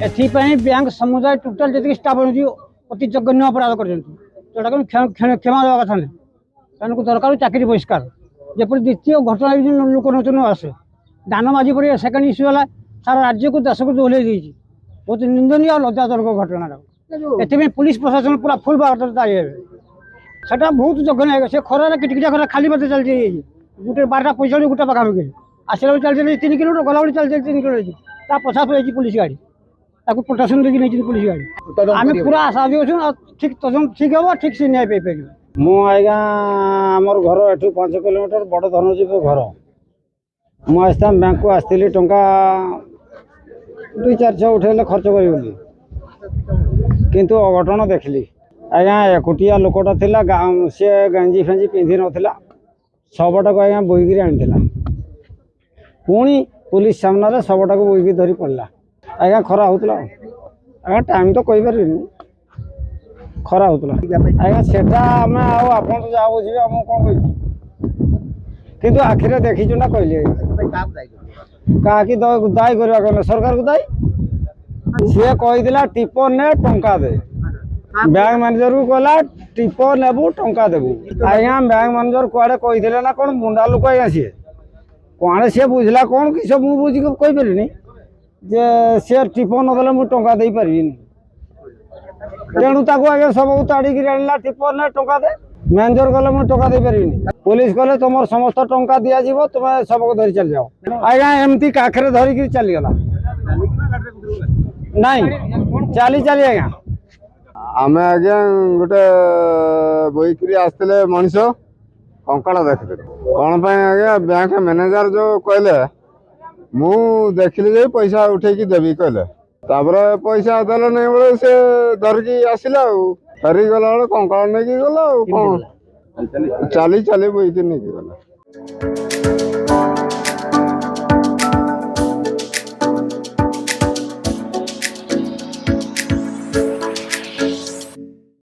एथिपाई bank समुदाय total जी staff अच्छी अति जघन्य अपराध कर क्षमा देवा कथा नहीं दरकार चाकरी बहिष्कार जपर द्वितीय घटना लोक नचन आसे दान माझी पर सेकेंड इश्यू है सारा राज्य को देश को दोहल बहुत निंदनीय और लज्जाजनक घटना ए पुलिस प्रशासन पूरा फुल बार दायी सेटा बहुत जघन्य से खरार किटकिटा खरा खाली बाटे चलती गोटे 12टा 45 गोटे पाखापाखि आसला चलते 3 किलोमीटर गला चलते 3 किलोमीटर पछा पड़ी पुलिस गाड़ी प्रोटेक्शन देखिए नहीं पुलिस गाड़ी आम पूरा आशा अच्छे ठीक तदंत ठीक हम ठीक से न्याय पाई मु आज्ञा आमर घर एठू 5 किलोमीटर बड़ धनजीव घर मुझे बैंक को आसती टंका 2-400 उठेले खर्च करी किंतु अघटन देखली आज्ञा एकुटिया लोकटा थिला सी गंजी फेंजी पिंधि नाला शवटा को आज्ञा बोईक आनी पुणी पुलिस सामने शवटा को बोईक धरी पड़ा आज्ञा खरा होता आज्ञा टाइम तो कहीपर खरा होता आज्ञा सेटा आम आप जहाँ बुझे आम कौन कह किंतु आखिरे देखीचु ना कहली क्या दायी करवा कहले सरकार को दायी सी कही टिपर ने टंका दे बैंक मैनेजर को कहला टिपर नेबू टंका देबू आज्ञा बैंक मैनेजर कुआड़े कही ना कौन मुंडा लोक आज्ञा सी कौन सी बुझला कौन कि सब मुझे कहीपरि जे सी टिपर नदेले मुझे टंका दे पारि तेणु आगे सब ताड़ी आना टिपर ने टंका दे मैनेजर कहले मुझे टंका दे पारि पुलिस कहले तुम समस्त टंका दिज्व तुम सबको धरी चल जाओ आज्ञा एमती काखरे धरिकी चलीगला नहीं चली चली आज्ञा आम आज्ञा गोटे बोईकरी आसते मनीष कंकाल देखते कौन आज्ञा बैंक मैनेजर जो कहले मु देखिली पैसा उठेकी देवी कहले पैसा देले नहीं बोले से धरिकी आसला फेरिक गला कंकाल नहीं गला कौन चली चली बोईकरी नहीं गला।